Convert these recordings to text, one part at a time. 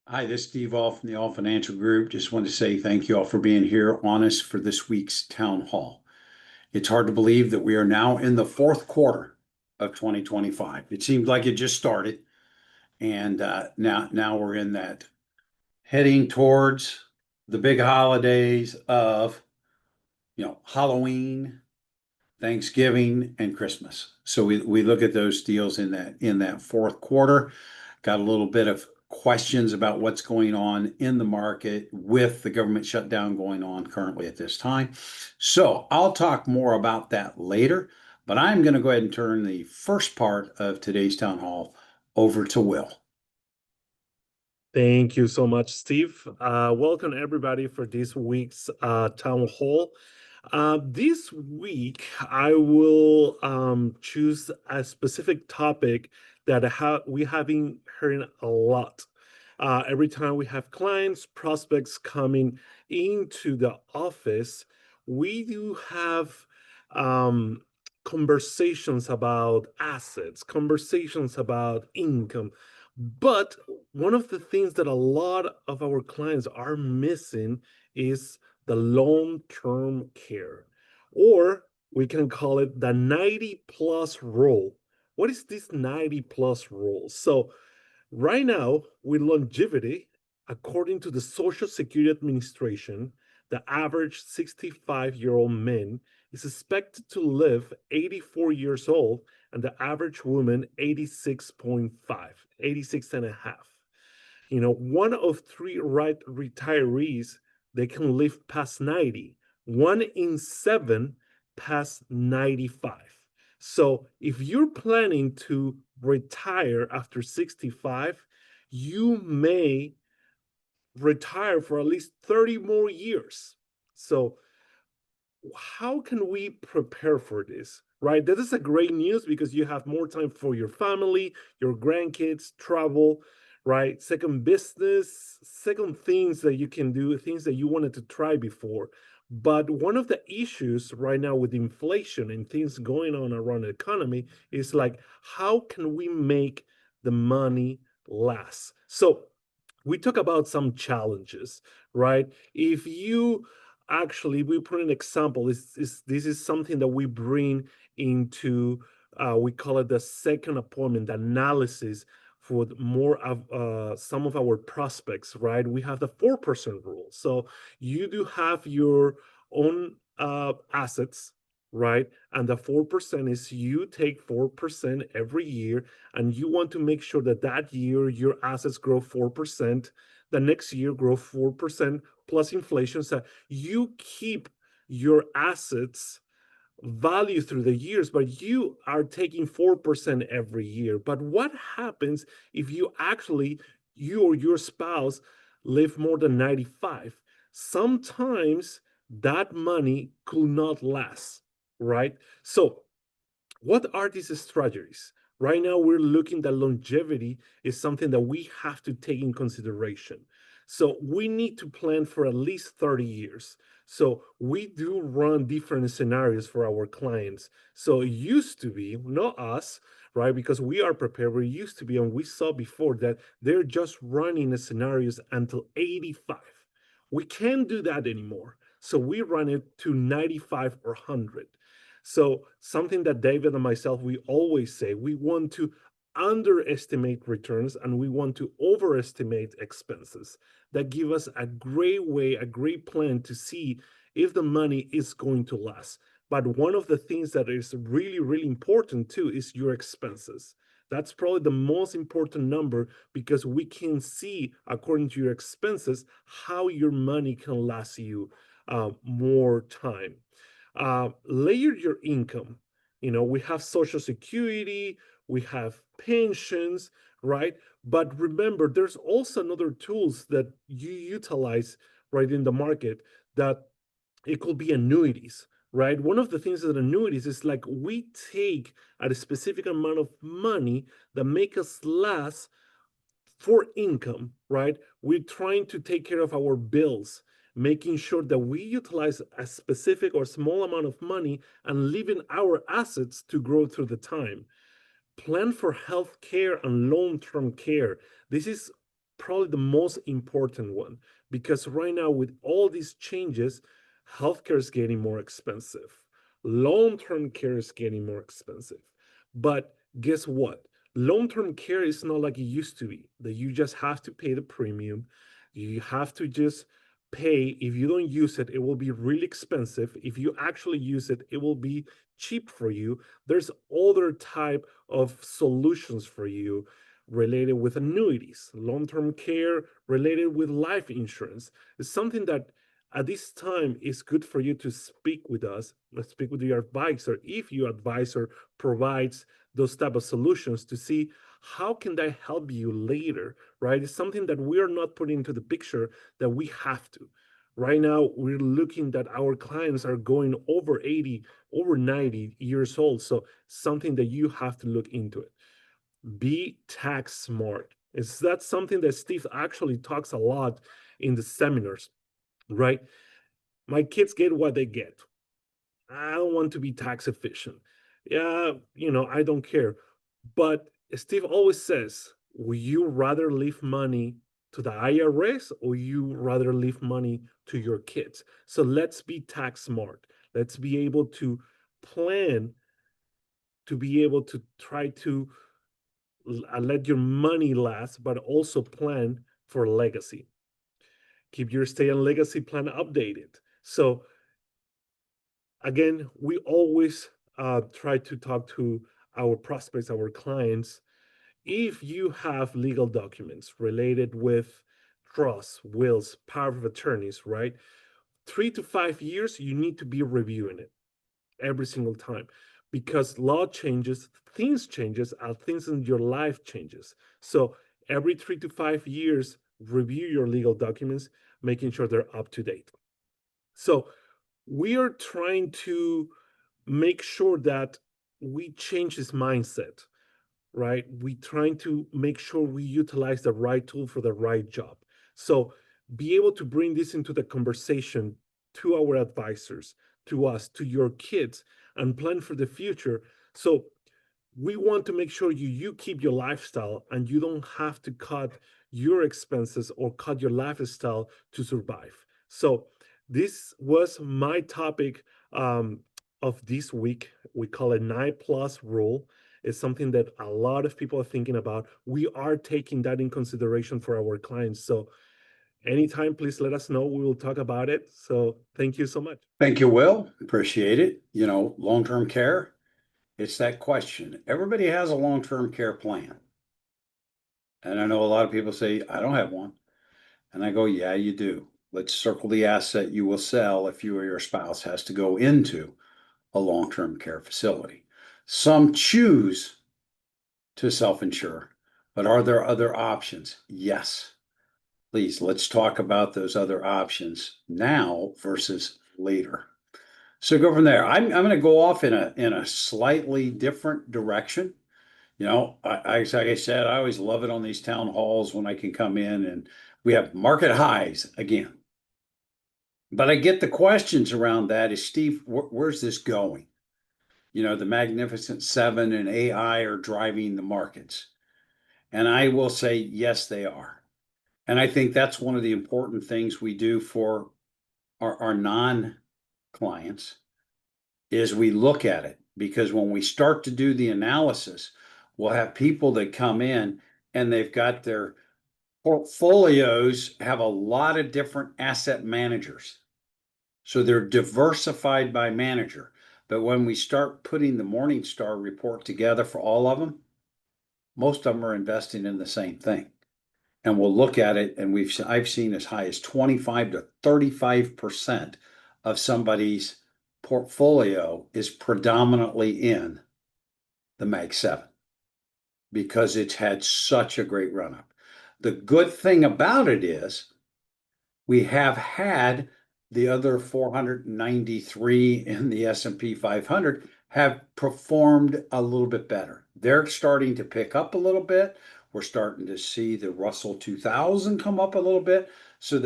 Hi, this is Steve All from the All Financial Group. Just want to say thank you all for being here on us for this week's town hall. It's hard to believe that we are now in the fourth quarter of 2025. It seems like it just started, and now we're in that heading towards the big holidays of Halloween, Thanksgiving, and Christmas. So we look at those deals in that fourth quarter. Got a little bit of questions about what's going on in the market with the government shutdown going on currently at this time. So I'll talk more about that later, but I'm going to go ahead and turn the first part of today's town hall over to Will. Thank you so much, Steve. Welcome everybody for this week's town hall. This week, I will choose a specific topic that we have been hearing a lot. Every time we have clients, prospects coming into the office, we do have um, conversations about assets, conversations about income. But one of the things that a lot of our clients are missing is the long-term care, or we can call it the 90 plus rule. What is this 90 plus rule? So right now, with longevity, according to the Social Security Administration, the average 65-year-old man is expected to live 84 years old, and the average woman 86.5, 86 and a half. One of three retirees, they can live past 90. One in seven past 95. So if you're planning to retire after 65, you may retire for at least 30 more years. So how can we prepare for this? Right? That is a great news because you have more time for your family, your grandkids, travel, right? Second business, second things that you can do, things that you wanted to try before. But one of the issues right now with inflation and things going on around the economy is like, how can we make the money last? So we talk about some challenges, right? If you actually, we put an example, this is something that we bring into, we call it the second appointment analysis for more of some of our prospects, right? We have the 4% rule. So you do have your own assets, right? And the 4% is you take 4% every year, and you want to make sure that that year your assets grow 4%, the next year grow 4% plus inflation. So you keep your assets value through the years, but you are taking 4% every year. But what happens if you or your spouse live more than 95? Sometimes that money could not last, right? So what are these strategies? Right now, we're looking that longevity is something that we have to take in consideration. So we need to plan for at least 30 years. So we do run different scenarios for our clients. So it used to be, not us, right? Because we are prepared. We used to be, and we saw before that they're just running the scenarios until 85. We can't do that anymore. So we run it to 95 or 100. So something that David and myself, we always say, we want to underestimate returns and we want to overestimate expenses. That give us a great way, a great plan to see if the money is going to last. But one of the things that is really, really important too is your expenses. That's probably the most important number because we can see, according to your expenses, how your money can last you more time. Layer your income. We have Social Security, we have pensions, right? But remember, there's also another tools that you utilize right in the market that it could be annuities, right? One of the things that annuities is like we take a specific amount of money that make us last for income, right? We're trying to take care of our bills, making sure that we utilize a specific or small amount of money and leaving our assets to grow through the time. Plan for health care and long-term care. This is probably the most important one, because right now, with all these changes, healthcare is getting more expensive. Long-term care is getting more expensive. But guess what? Long-term care is not like it used to be, that you just have to pay the premium. You have to just pay. If you don't use it, it will be really expensive. If you actually use it, it will be cheap for you. There's other type of solutions for you related with annuities, long-term care related with life insurance. It's something that at this time is good for you to speak with us, speak with your advisor. If your advisor provides those type of solutions, to see how can that help you later, right? It's something that we are not putting into the picture, that we have to. Right now, we're looking that our clients are going over 80, over 90 years old. So something that you have to look into it. Be tax smart. Is that something that Steve actually talks a lot in the seminars, right? My kids get what they get. I don't want to be tax efficient. Yeah, I don't care. But Steve always says, will you rather leave money to the IRS, or you rather leave money to your kids? So let's be tax smart. Let's be able to plan, to be able to try to let your money last, but also plan for legacy. Keep your estate and legacy plan updated. So again, we always try to talk to our prospects, our clients. If you have legal documents related with trusts, wills, power of attorneys, right? 3 to 5 years, you need to be reviewing it every single time, because law changes, things changes, and things in your life changes. So every 3 to 5 years, review your legal documents, making sure they're up to date. So we are trying to make sure that we change this mindset, right? We trying to make sure we utilize the right tool for the right job. So be able to bring this into the conversation to our advisors, to us, to your kids, and plan for the future. So we want to make sure you keep your lifestyle, and you don't have to cut your expenses or cut your lifestyle to survive. So this was my topic of this week. We call it 9+ rule. It's something that a lot of people are thinking about. We are taking that in consideration for our clients. So anytime, please let us know. We will talk about it. So thank you so much. Thank you, Will. Appreciate it. Long-term care, it's that question. Everybody has a long-term care plan. And I know a lot of people say, I don't have one. And I go, yeah, you do. Let's circle the asset you will sell if you or your spouse has to go into a long-term care facility. Some choose to self-insure, but are there other options? Yes. Please, let's talk about those other options now versus later. So go from there. I'm going to go off in a slightly different direction. Like I said, I always love it on these town halls when I can come in and we have market highs again. But I get the questions around that is, Steve, where's this going? The Magnificent Seven and AI are driving the markets. And I will say, yes, they are. And I think that's one of the important things we do for our non-clients is we look at it, because when we start to do the analysis, we'll have people that come in and they've got their portfolios have a lot of different asset managers. So they're diversified by manager. But when we start putting the Morningstar report together for all of them, most of them are investing in the same thing. And we'll look at it, and I've seen as high as 25 to 35% of somebody's portfolio is predominantly in the Mag 7 because it's had such a great run up. The good thing about it is we have had the other 493 in the S&P 500 have performed a little bit better. They're starting to pick up a little bit. We're starting to see the Russell 2000 come up a little bit. So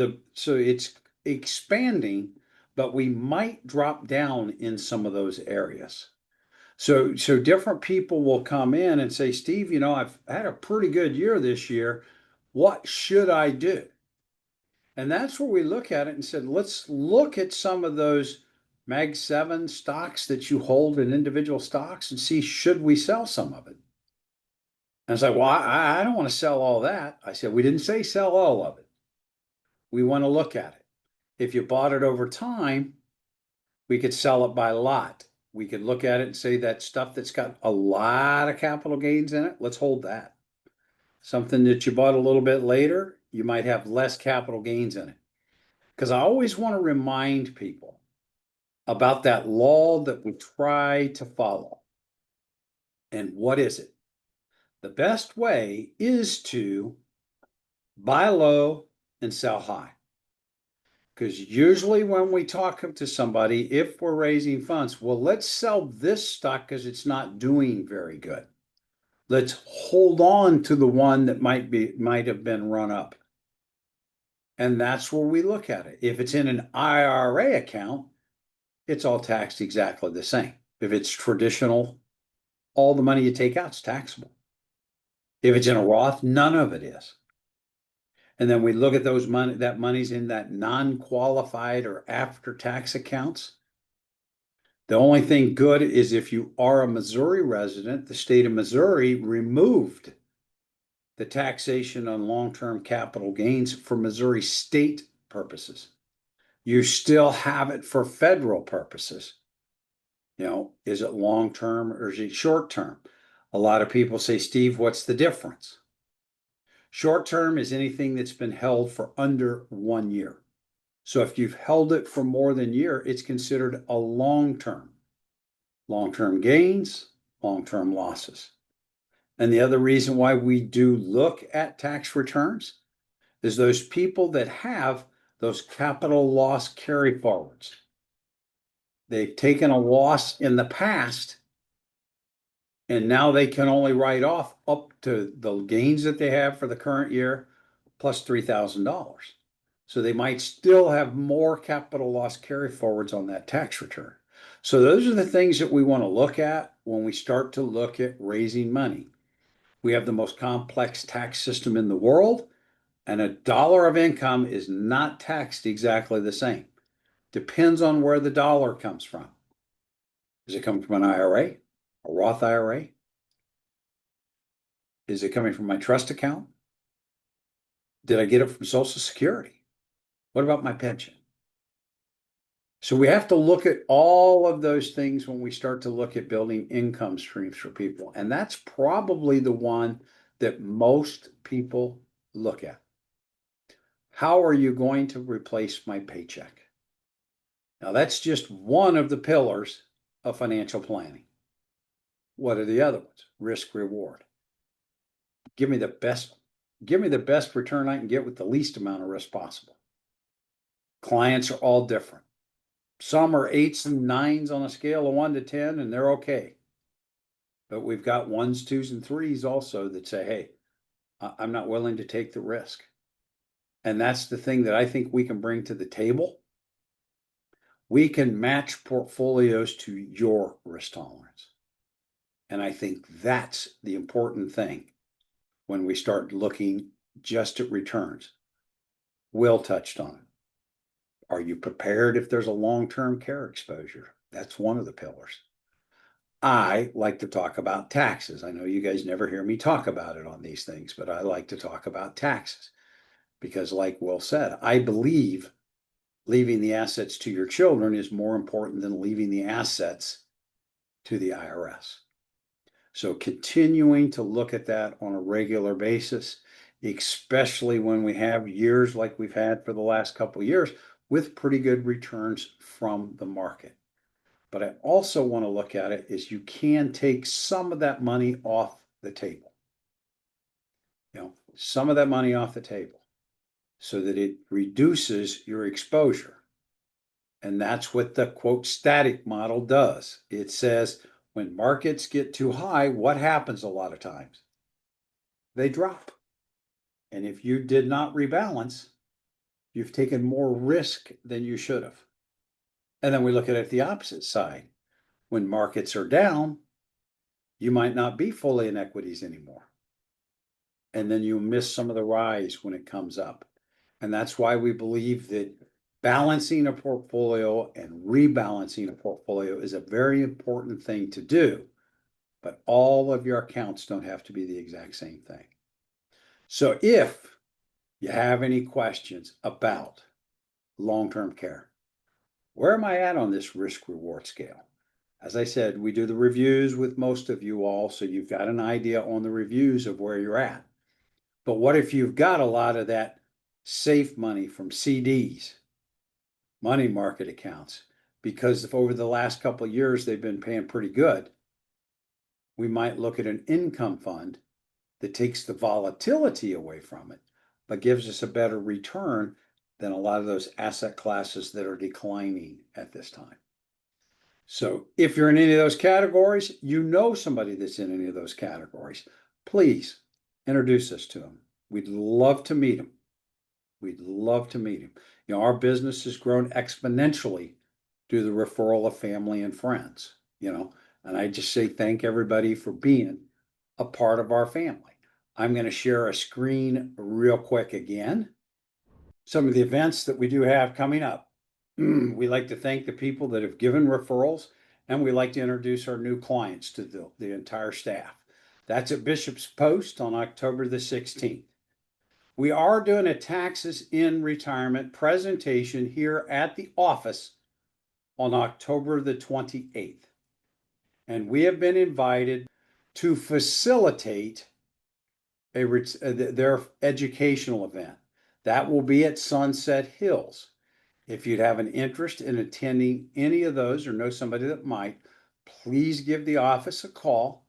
it's expanding, but we might drop down in some of those areas. So different people will come in and say, Steve, I've had a pretty good year this year, What should I do? And that's where we look at it and said, let's look at some of those Mag 7 stocks that you hold in individual stocks and see, should we sell some of it? And I was like, well, I don't want to sell all that. I said, we didn't say sell all of it. We want to look at it. If you bought it over time, we could sell it by lot. We could look at it and say that stuff that's got a lot of capital gains in it, let's hold that. Something that you bought a little bit later, you might have less capital gains in it. Because I always want to remind people about that law that we try to follow. And what is it? The best way is to buy low and sell high. Because usually when we talk to somebody, if we're raising funds, well, let's sell this stock because it's not doing very good. Let's hold on to the one that might have been run up. And that's where we look at it. If it's in an IRA account, it's all taxed exactly the same. If it's traditional, all the money you take out is taxable. If it's in a Roth, none of it is. And then we look at those money, that money's in that non-qualified or after-tax accounts. The only thing good is if you are a Missouri resident, the state of Missouri removed the taxation on long-term capital gains for Missouri state purposes. You still have it for federal purposes. Is it long-term or is it short-term? A lot of people say, Steve, what's the difference? Short-term is anything that's been held for under 1 year. So if you've held it for more than a year, it's considered a long-term. Long-term gains, long-term losses. And the other reason why we do look at tax returns is those people that have those capital loss carry forwards. They've taken a loss in the past and now they can only write off up to the gains that they have for the current year plus $3,000. So they might still have more capital loss carry forwards on that tax return. So those are the things that we want to look at when we start to look at raising money. We have the most complex tax system in the world, and a dollar of income is not taxed exactly the same. Depends on where the dollar comes from. Is it coming from an IRA, a Roth IRA? Is it coming from my trust account? Did I get it from Social Security? What about my pension? So we have to look at all of those things when we start to look at building income streams for people. And that's probably the one that most people look at. How are you going to replace my paycheck? Now, that's just one of the pillars of financial planning. What are the other ones? Risk reward. Give me the best return I can get with the least amount of risk possible. Clients are all different. Some are 8s and 9s on a scale of 1 to 10, and they're okay. But we've got 1s, 2s, and 3s also that say, hey, I'm not willing to take the risk. And that's the thing that I think we can bring to the table. We can match portfolios to your risk tolerance. And I think that's the important thing when we start looking just at returns. Will touched on it. Are you prepared if there's a long-term care exposure? That's one of the pillars. I like to talk about taxes. I know you guys never hear me talk about it on these things, but I like to talk about taxes because, like Will said, I believe leaving the assets to your children is more important than leaving the assets to the IRS. So continuing to look at that on a regular basis, especially when we have years like we've had for the last couple of years with pretty good returns from the market. But I also want to look at it is you can take some of that money off the table. Some of that money off the table so that it reduces your exposure. And that's what the quote static model does. It says when markets get too high, what happens a lot of times? They drop. And if you did not rebalance, you've taken more risk than you should have. And then we look at it the opposite side. When markets are down, you might not be fully in equities anymore. and then you miss some of the rise when it comes up. And that's why we believe that balancing a portfolio and rebalancing a portfolio is a very important thing to do. But all of your accounts don't have to be the exact same thing. So if you have any questions about long-term care, where am I at on this risk reward scale? As I said, we do the reviews with most of you all, so you've got an idea on the reviews of where you're at. But what if you've got a lot of that safe money from CDs, money market accounts, because if over the last couple of years they've been paying pretty good, we might look at an income fund that takes the volatility away from it, but gives us a better return than a lot of those asset classes that are declining at this time. So if you're in any of those categories, you know somebody that's in any of those categories, please introduce us to them. We'd love to meet them. We'd love to meet them. You know, our business has grown exponentially through the referral of family and friends, you know, and I just say thank everybody for being a part of our family. I'm going to share a screen real quick again. Some of the events that we do have coming up. We like to thank the people that have given referrals, and we like to introduce our new clients to the entire staff. That's at Bishop's Post on October the 16th. We are doing a taxes in retirement presentation here at the office on October the 28th. And we have been invited to facilitate their educational event. That will be at Sunset Hills. If you'd have an interest in attending any of those or know somebody that might, please give the office a call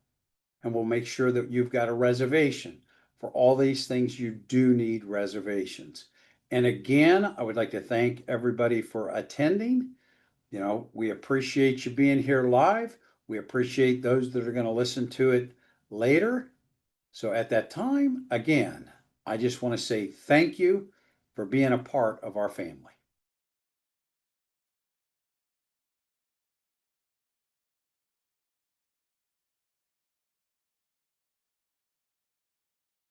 and we'll make sure that you've got a reservation. For all these things, you do need reservations. And again, I would like to thank everybody for attending. You know, we appreciate you being here live. We appreciate those that are going to listen to it later. So at that time, again, I just want to say thank you for being a part of our family.